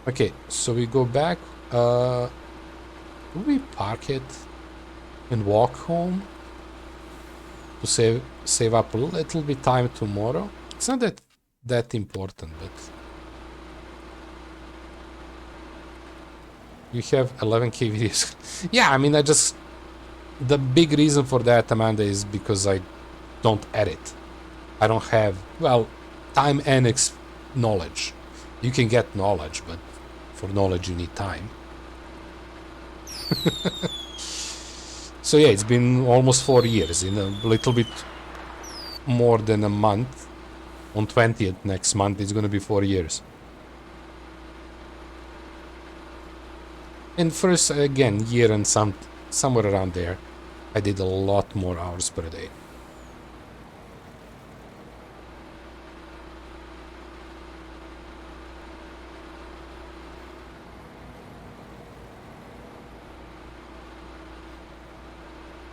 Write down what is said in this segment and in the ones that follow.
Okay, so we go back. Will we park it and walk home to save up a little bit time tomorrow? It's not that important, but you have 11k videos. Yeah, I mean, the big reason for that, Amanda, is because I don't edit. I don't have, well, time and knowledge. You can get knowledge, but for knowledge you need time. So yeah, it's been almost 4 years. In a little bit more than a month. On 20th next month, it's gonna be 4 years. And first, again, year and somewhere around there, I did a lot more hours per day.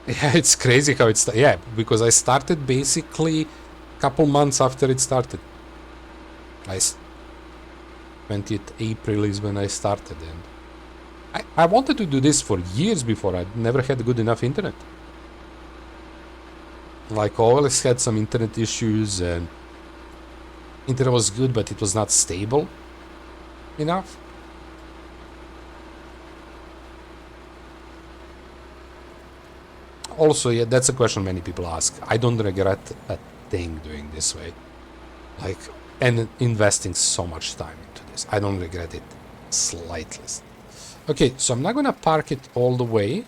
Yeah, it's crazy how it's... Yeah, because I started basically a couple months after it started. 20th April is when I started, and I wanted to do this for years before. I never had good enough internet. Like, I always had some internet issues, and internet was good, but it was not stable enough. Also, yeah, that's a question many people ask. I don't regret a thing doing this way. Like, and investing so much time into this. I don't regret it slightly. Okay, so I'm not gonna park it all the way,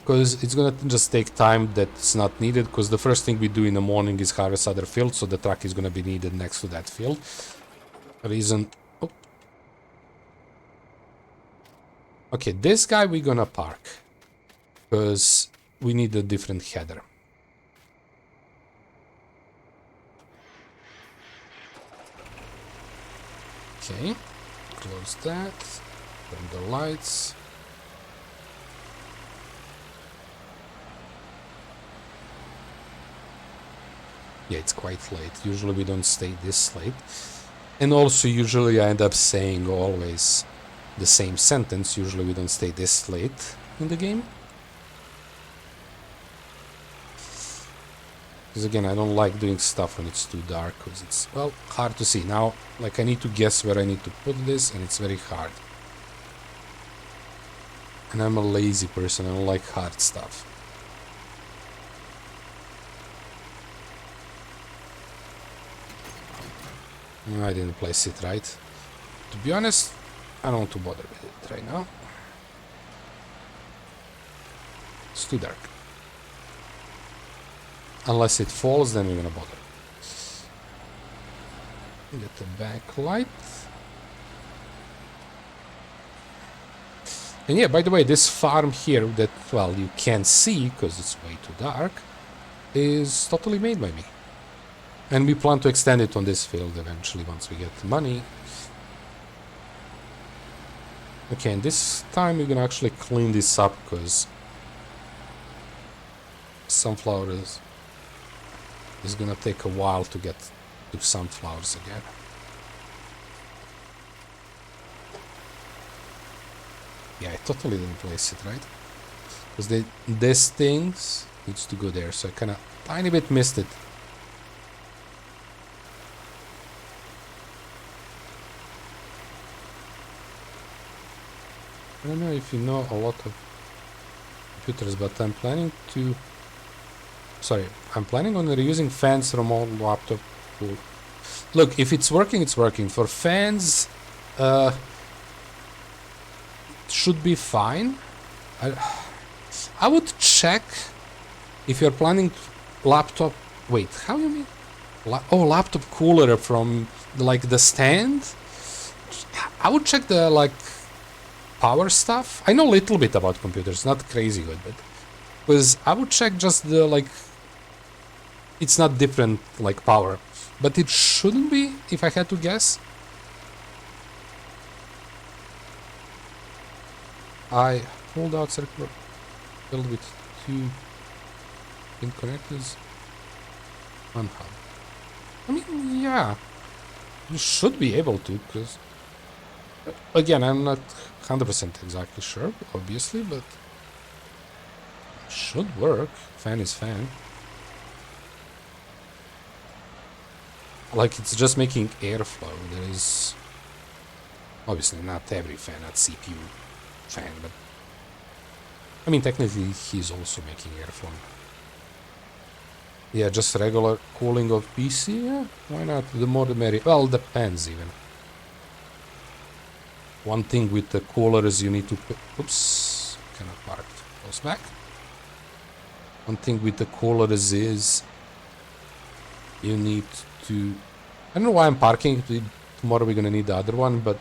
because it's gonna just take time that's not needed, because the first thing we do in the morning is harvest other fields, so the truck is gonna be needed next to that field. Reason... Oh. Okay, this guy we're gonna park, because we need a different header. Okay, close that, turn the lights. Yeah, it's quite late. Usually we don't stay this late. And also usually I end up saying always the same sentence. Usually we don't stay this late in the game. Because again, I don't like doing stuff when it's too dark, because it's, well, hard to see. Now, like, I need to guess where I need to put this, and it's very hard. And I'm a lazy person, I don't like hard stuff. I didn't place it right. To be honest, I don't want to bother with it right now. It's too dark. Unless it falls, then we're gonna bother. Get the backlight. And yeah, by the way, this farm here that, well, you can't see because it's way too dark, is totally made by me. And we plan to extend it on this field eventually once we get the money. Okay, and this time we're gonna actually clean this up, because sunflowers is gonna take a while to get to sunflowers again. Yeah, I totally didn't place it right, because this thing needs to go there, so I kind of tiny bit missed it. I don't know if you know a lot of computers, but I'm planning on reusing fans from old laptop. Look, if it's working, it's working. For fans, should be fine. I would check if you're planning laptop. Wait, how you mean? Laptop cooler from like the stand. I would check the like power stuff. I know a little bit about computers, not crazy good, but because I would check just the like. It's not different like power, but it shouldn't be if I had to guess. I pulled out circular filled with 2 pin connectors. One hub. I mean, yeah, you should be able to, because Again, I'm not 100% exactly sure, obviously, but should work. Fan is fan. Like, it's just making airflow. There is obviously not every fan, not CPU fan, but I mean, technically, he's also making airflow. Yeah, just regular cooling of PC, yeah, why not? The more the merrier. Well, depends even. One thing with the cooler is you need to... Oops, kind of parked. Close back. One thing with the cooler is you need to... I don't know why I'm parking. Tomorrow we're gonna need the other one, but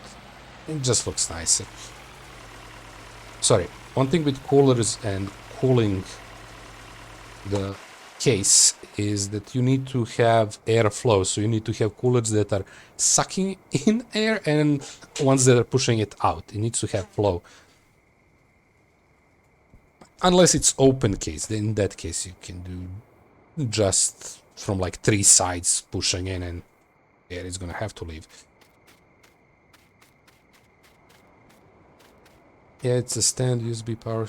it just looks nicer. Sorry, one thing with coolers and cooling the case is that you need to have airflow. So you need to have coolers that are sucking in air and ones that are pushing it out. It needs to have flow. Unless it's open case, then in that case you can do just from like 3 sides pushing in and air is gonna have to leave. Yeah, it's a stand USB power.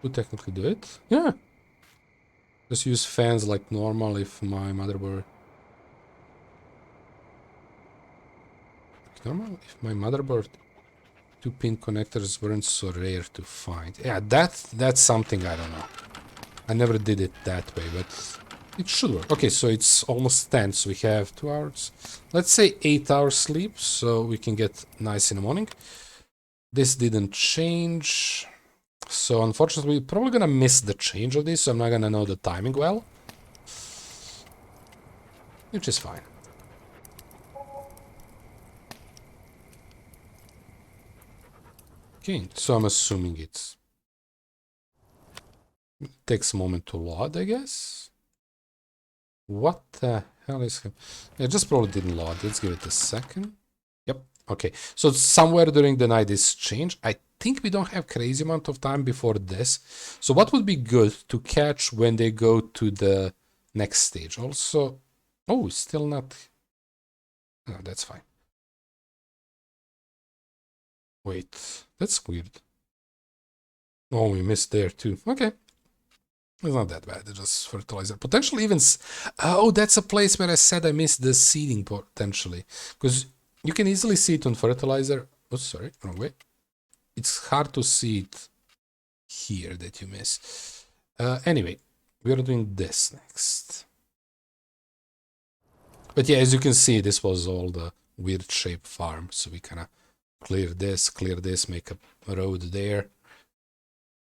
Could technically do it. Yeah. Just use fans like normal if my motherboard... Normal? If my motherboard 2-pin connectors weren't so rare to find. Yeah, that's something I don't know. I never did it that way, but it should work. Okay, so it's almost 10, so we have 2 hours. Let's say 8 hours sleep, so we can get nice in the morning. This didn't change. So unfortunately, we're probably gonna miss the change of this, so I'm not gonna know the timing well. Which is fine. Okay, so I'm assuming it takes a moment to load, I guess. What the hell is... It just probably didn't load. Let's give it a second. Yep, okay. So somewhere during the night this changed. I think we don't have crazy amount of time before this. So what would be good to catch when they go to the next stage? Also... Oh, still not... No, that's fine. Wait, that's weird. Oh, we missed there too. Okay. It's not that bad, it's just fertilizer. Potentially even... Oh, that's a place where I said I missed the seeding potentially. Because you can easily see it on fertilizer. Oh, sorry, wrong way. It's hard to see it here that you miss. Anyway, we are doing this next. But yeah, as you can see, this was all the weird shaped farm. So we kind of clear this, make a road there.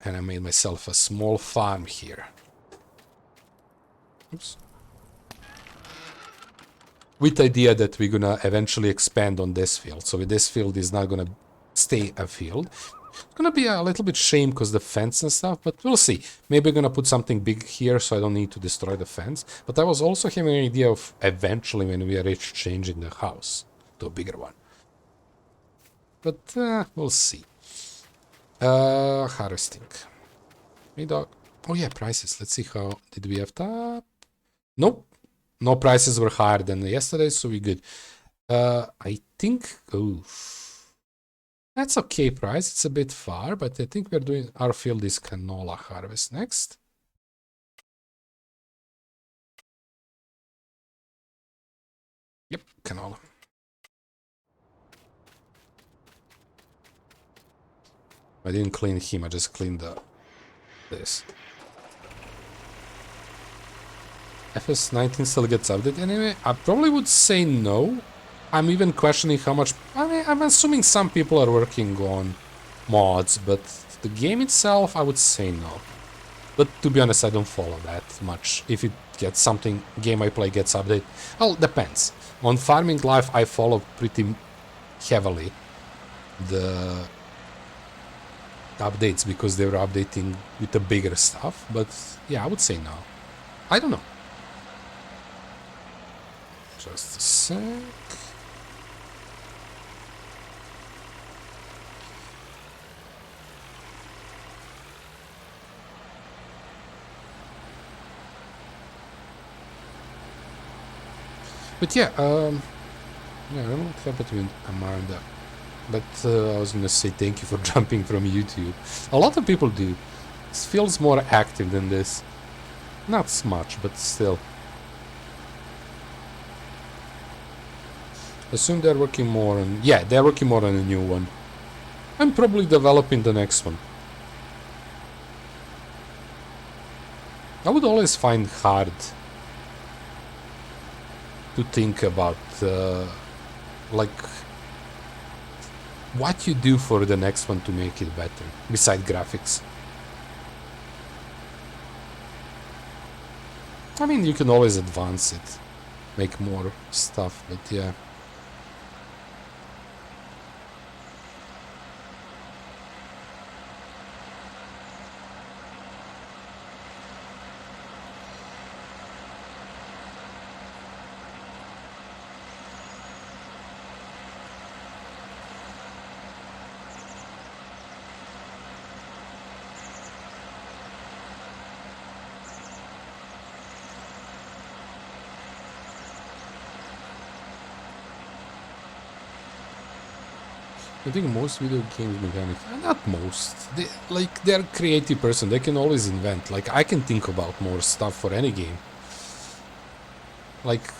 And I made myself a small farm here. Oops. With the idea that we're gonna eventually expand on this field. So this field is not gonna stay a field. It's gonna be a little bit shame because the fence and stuff, but we'll see. Maybe I'm gonna put something big here so I don't need to destroy the fence. But I was also having an idea of eventually when we reach changing the house to a bigger one. But we'll see. Harvesting. Hey dog. Oh yeah, prices. Let's see how did we have top. Nope. No prices were higher than yesterday, so we good. I think... Oh, that's okay price. It's a bit far, but I think we're doing... Our field is canola harvest next. Yep, canola. I didn't clean him, I just cleaned this. FS19 still gets updated anyway? I probably would say no. I'm even questioning how much... I mean, I'm assuming some people are working on mods, but the game itself, I would say no. But to be honest, I don't follow that much. If it gets something, game I play gets updated. Well, depends. On Farming Life, I follow pretty heavily the updates because they were updating with the bigger stuff. But yeah, I would say no. I don't know. Just a sec. But yeah, I don't know what happened with Amanda. But I was gonna say thank you for jumping from YouTube. A lot of people do. It feels more active than this. Not as much, but still. Assume they're working more on... Yeah, they're working more on a new one. I'm probably developing the next one. I would always find hard to think about, like, what you do for the next one to make it better, beside graphics. I mean, you can always advance it, make more stuff, but yeah. I think most video games mechanics, not most, they're a creative person, they can always invent. Like, I can think about more stuff for any game. Like,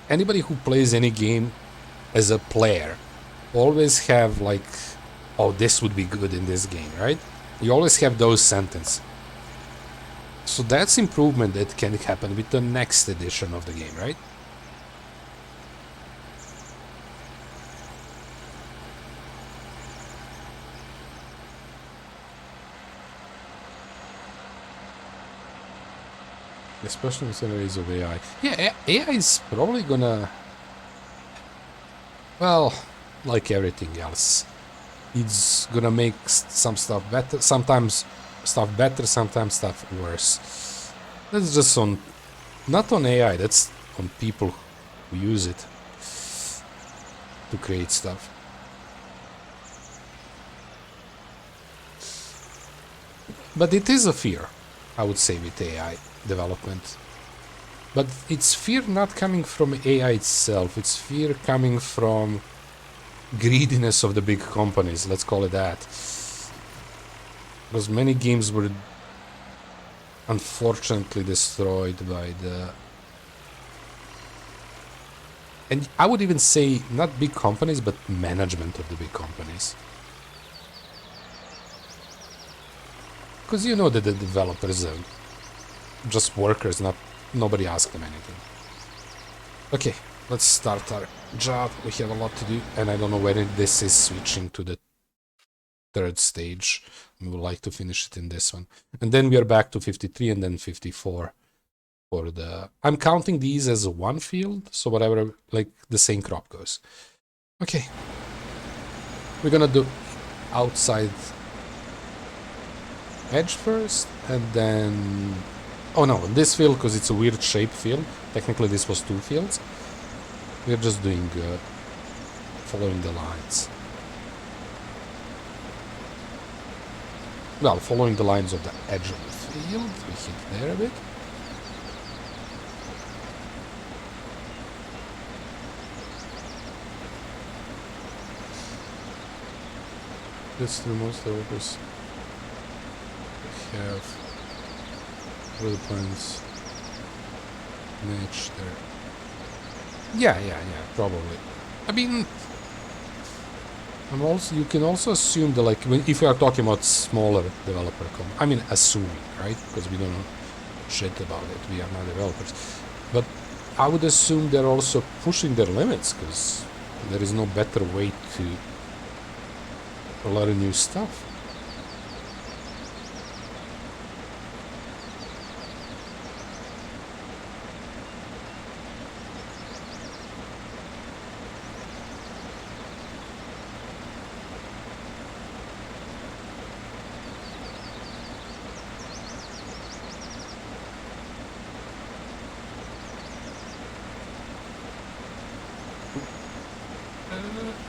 anybody who plays any game as a player always have like, oh, this would be good in this game, right? You always have those sentences. So that's improvement that can happen with the next edition of the game, right? Especially in the days of AI. Yeah, AI is probably gonna... Well, like everything else. It's gonna make some stuff better, sometimes stuff better, sometimes stuff worse. That's just on... Not on AI, that's on people who use it to create stuff. But it is a fear, I would say, with AI development. But it's fear not coming from AI itself, it's fear coming from greediness of the big companies, let's call it that. Because many games were unfortunately destroyed by the... And I would even say not big companies, but management of the big companies. Because you know that the developers are just workers, nobody asked them anything. Okay, let's start our job. We have a lot to do, and I don't know when this is switching to the third stage. We would like to finish it in this one. And then we are back to 53 and then 54 for the... I'm counting these as one field, so whatever, like the same crop goes. Okay. We're gonna do outside edge first, and then... Oh no, this field, because it's a weird shaped field. Technically this was two fields. We're just doing following the lines. Well, following the lines of the edge of the field. We hit there a bit. That's the most developers have. Where the plans match there. Yeah, probably. I mean, you can also assume that, like, if we are talking about smaller developer I mean, assuming, right? Because we don't know shit about it. We are not developers. But I would assume they're also pushing their limits, because there is no better way to learn new stuff.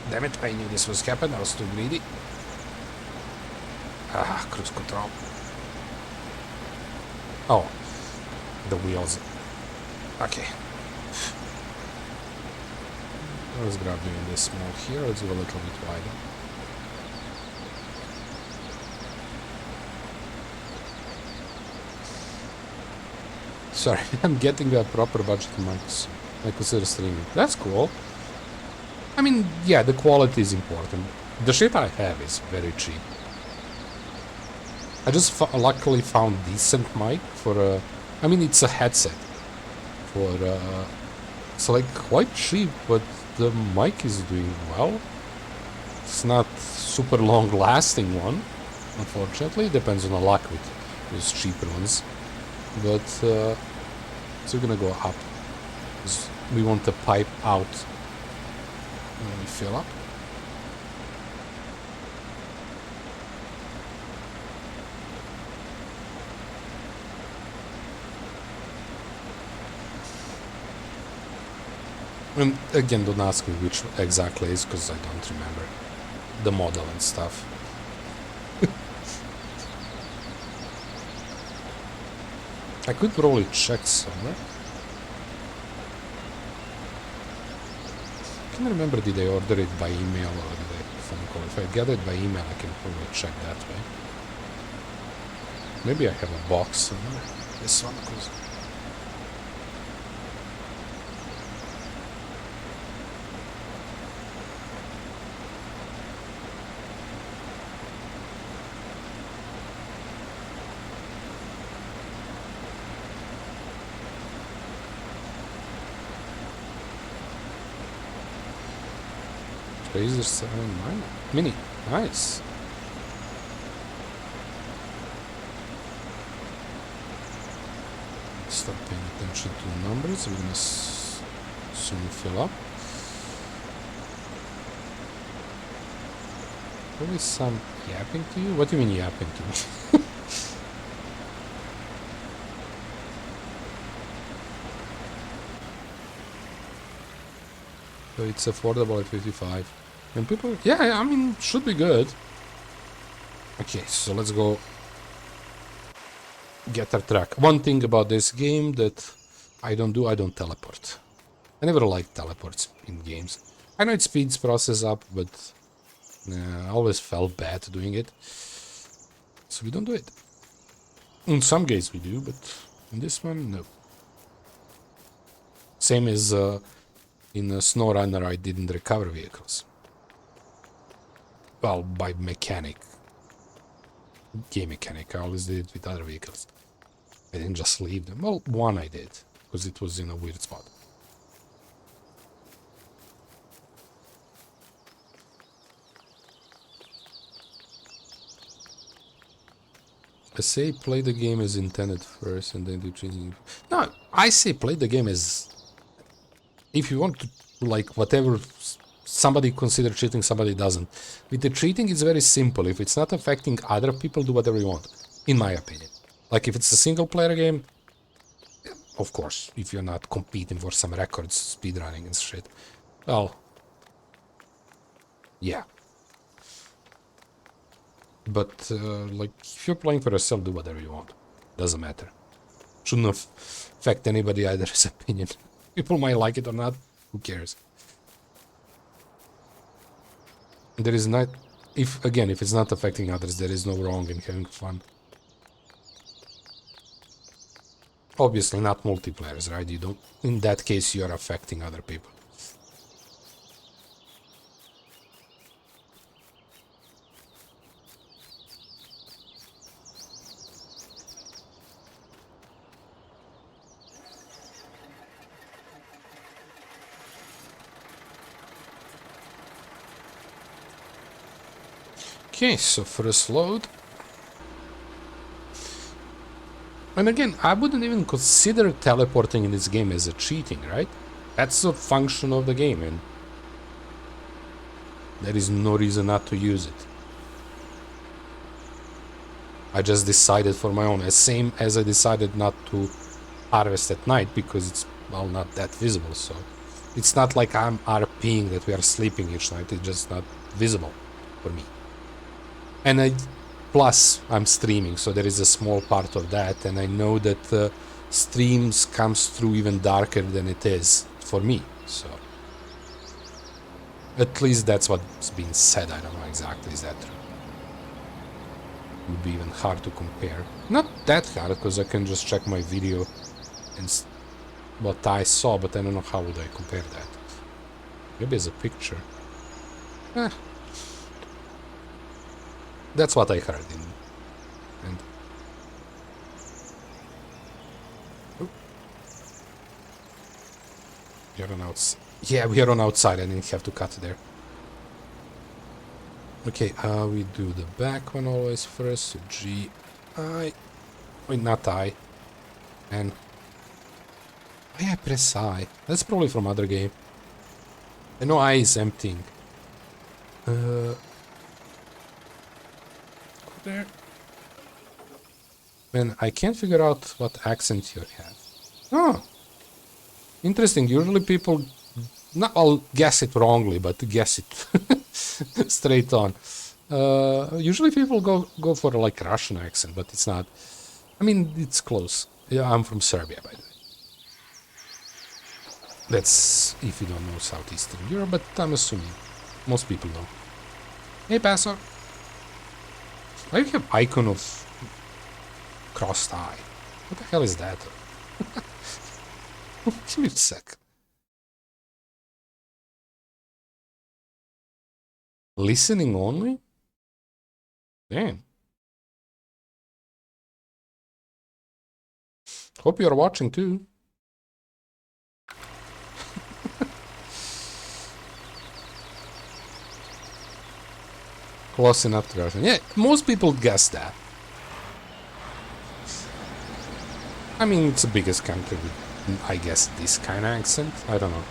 Damn it, I knew this was happening, I was too greedy. Ah, cruise control. Oh, the wheels. Okay. Let's grab doing this mode here. Let's go a little bit wider. Sorry, I'm getting a proper budget mics. I consider streaming. That's cool. I mean, yeah, the quality is important. The shit I have is very cheap. I just luckily found decent mic for a... I mean, it's a headset. For it's like quite cheap, but the mic is doing well. It's not super long lasting one, unfortunately. Depends on the luck with those cheaper ones. But so we're gonna go up. We want the pipe out when we fill up. And again, don't ask me which exactly is, because I don't remember the model and stuff. I could probably check somewhere. I can't remember, did I order it by email or did I phone call? If I get it by email, I can probably check that way. Maybe I have a box somewhere. This one, because... Razer 7 Mini. Nice. Start paying attention to numbers. We're gonna soon fill up. Probably some yapping to you? What do you mean yapping to me? So it's affordable at 55. And people, yeah, I mean, should be good. Okay, so let's go get our track. One thing about this game that I don't teleport. I never liked teleports in games. I know it speeds process up, but I always felt bad doing it. So we don't do it. In some games we do, but in this one, no. Same as in SnowRunner, I didn't recover vehicles. Well, by mechanic. Game mechanic, I always did it with other vehicles. I didn't just leave them. Well, one I did, because it was in a weird spot. I say play the game as intended first and then do cheating. No, I say play the game as... If you want to, like, whatever... Somebody consider cheating, somebody doesn't. With the cheating, it's very simple. If it's not affecting other people, do whatever you want. In my opinion. Like, if it's a single-player game, of course, if you're not competing for some records, speedrunning and shit. Well, yeah. But, like, if you're playing for yourself, do whatever you want. Doesn't matter. Shouldn't affect anybody either's opinion. People might like it or not, who cares? There is not... If it's not affecting others, there is no wrong in having fun. Obviously not multiplayers, right? You don't... In that case, you are affecting other people. Okay, so first load. And again, I wouldn't even consider teleporting in this game as a cheating, right? That's a function of the game, and there is no reason not to use it. I just decided for my own, as same as I decided not to harvest at night because it's, well, not that visible, so it's not like I'm RPing that we are sleeping each night, it's just not visible for me. And plus I'm streaming, so there is a small part of that, and I know that streams comes through even darker than it is for me, so At least that's what's being said. I don't know exactly. Is that true? It would be even hard to compare. Not that hard, because I can just check my video and what I saw, but I don't know how would I compare that. Maybe as a picture. That's what I heard. And we are on outside. Yeah, we are on outside. I didn't have to cut there. Okay, we do the back one always first. So G, I. Wait, not I. And why I press I? That's probably from other game. I know I is emptying. There. Man, I can't figure out what accent you have. Oh, interesting. Usually people, not I'll guess it wrongly, but guess it straight on. Usually people go for like Russian accent, but it's not. I mean, it's close. Yeah, I'm from Serbia, by the way. That's if you don't know Southeastern Europe, but I'm assuming most people know. Hey, Pastor. Why do you have icon of crossed eye? What the hell is that? Give me a sec. Listening only? Damn. Hope you're watching too. Close enough to Russian. Yeah, most people guess that. I mean, it's the biggest country with, I guess, this kind of accent. I don't know.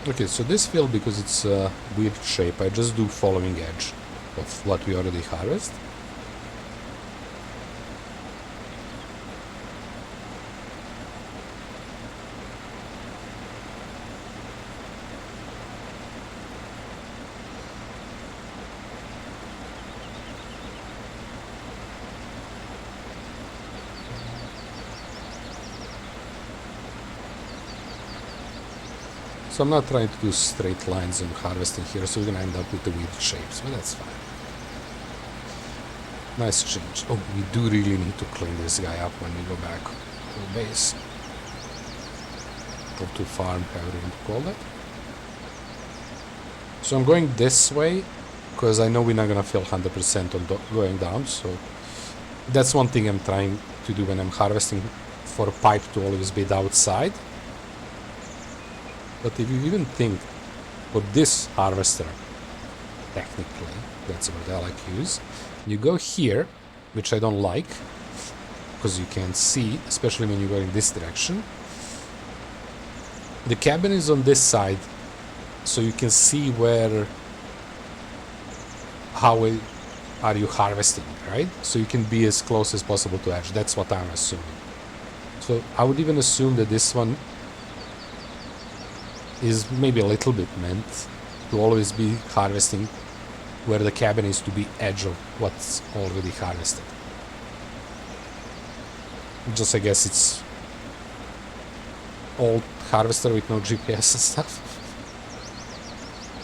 Okay, so this field, because it's a weird shape, I just do following edge of what we already harvest. So I'm not trying to do straight lines in harvesting here, so we're gonna end up with the weird shapes, but that's fine. Nice change. Oh, we do really need to clean this guy up when we go back to the base. Or to farm, however you want to call that. So I'm going this way, because I know we're not gonna feel 100% on going down, so that's one thing I'm trying to do when I'm harvesting, for a pipe to always be the outside. But if you even think for this harvester, technically, that's what I like to use, you go here, which I don't like, because you can't see, especially when you go in this direction. The cabin is on this side, so you can see how are you harvesting, right? So you can be as close as possible to edge. That's what I'm assuming. So I would even assume that this one is maybe a little bit meant to always be harvesting where the cabin is to be edge of what's already harvested. Just I guess it's old harvester with no GPS and stuff.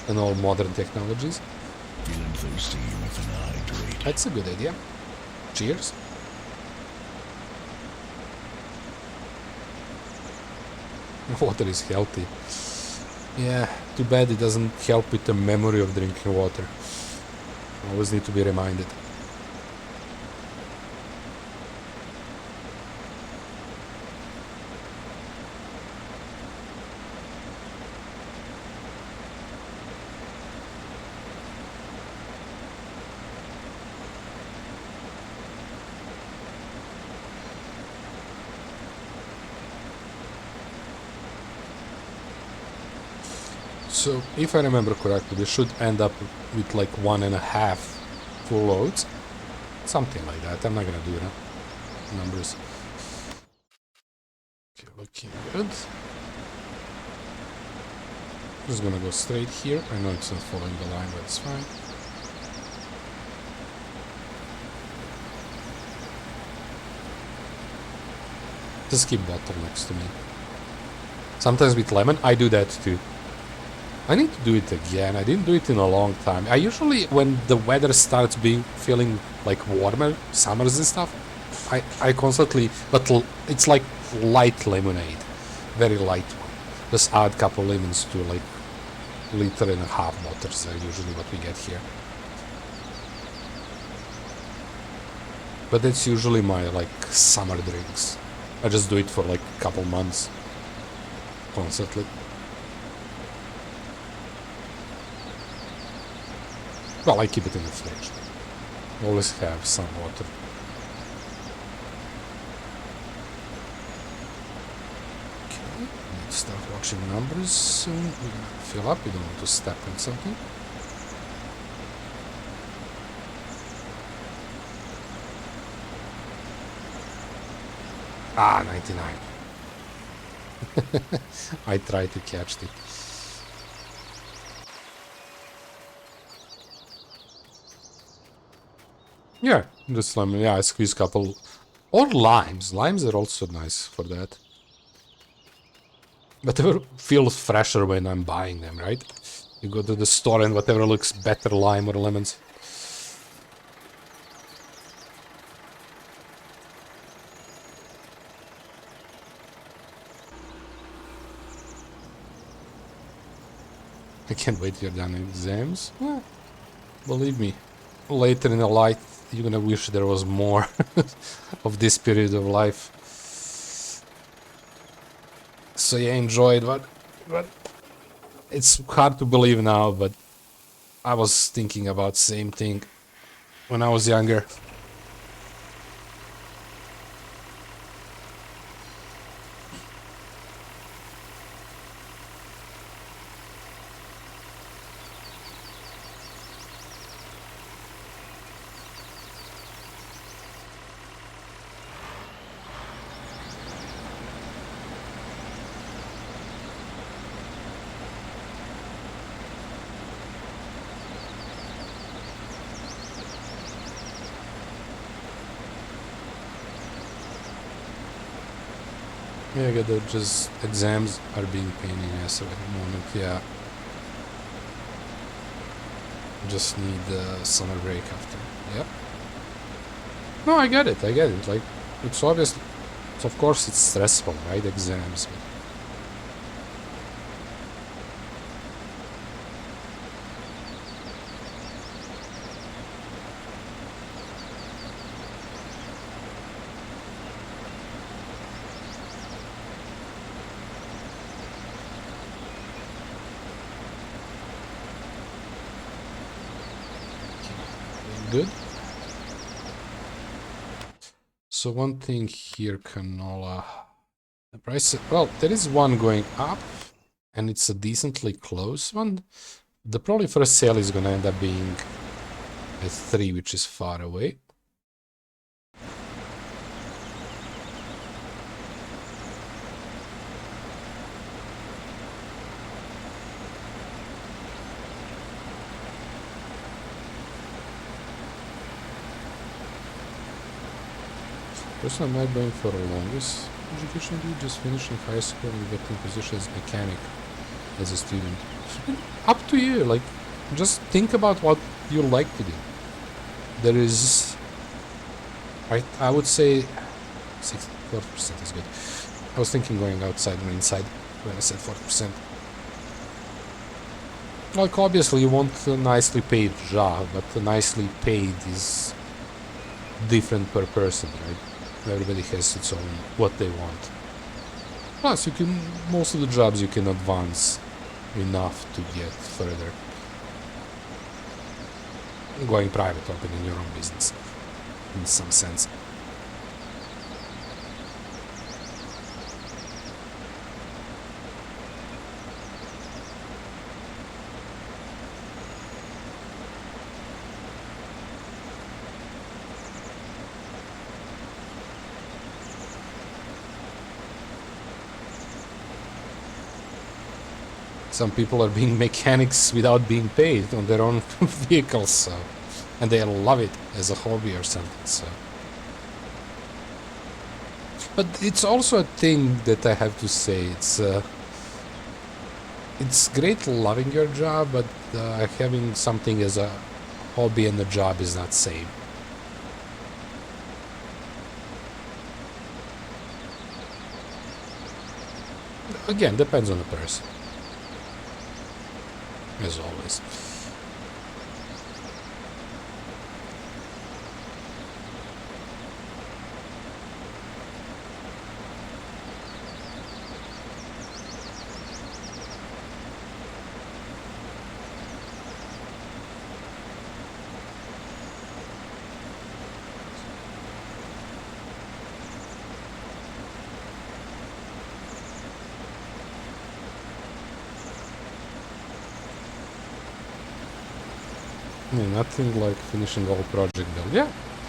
And all modern technologies. Feeling thirsty with an hydrate. That's a good idea. Cheers. Water is healthy. Yeah, too bad it doesn't help with the memory of drinking water. Always need to be reminded. So, if I remember correctly, we should end up with like 1.5 full loads. Something like that. I'm not gonna do that. Numbers. Okay, looking good. Just gonna go straight here. I know it's not following the line, but it's fine. Just keep bottle next to me. Sometimes with lemon, I do that too. I need to do it again. I didn't do it in a long time. I usually, when the weather starts feeling like warmer, summers and stuff, I constantly, but it's like light lemonade, very light one. Just add a couple lemons to like 1.5 liter bottles are usually what we get here. But that's usually my like summer drinks. I just do it for like a couple months, constantly. Well, I keep it in the fridge. Always have some water. Okay, need to start watching numbers soon. We're gonna fill up, we don't want to step on something. Ah, 99. I tried to catch it. Yeah, just lemon. Yeah, I squeeze a couple. Or limes. Limes are also nice for that. But they feel fresher when I'm buying them, right? You go to the store and whatever looks better, lime or lemons. I can't wait till you're done with exams. Well, believe me, later in the life, you're gonna wish there was more of this period of life. So yeah, enjoy it, but it's hard to believe now, but I was thinking about same thing when I was younger. Yeah, I get that just exams are being pain in the ass at the moment, yeah. Just need the summer break after, yep. No, I get it, like, it's obvious, of course it's stressful, right, exams, but good. So one thing here, canola. The price, well, there is one going up, and it's a decently close one. The probably first sale is gonna end up being a 3, which is far away. Person I'm not going for the longest education, dude, just finishing high school and getting position as mechanic as a student. Up to you, like, just think about what you like to do. There is, I would say, 40% is good. I was thinking going outside or inside when I said 40%. Like, obviously you want a nicely paid job, but the nicely paid is different per person, right? Everybody has its own, what they want. Plus, you can, most of the jobs you can advance enough to get further. Going private, opening your own business, in some sense. Some people are being mechanics without being paid on their own vehicles, so, and they love it as a hobby or something. So, But it's also a thing that I have to say. It's great loving your job, but having something as a hobby and a job is not same. Again, depends on the person. As always. Yeah, nothing like finishing all project build. Yeah,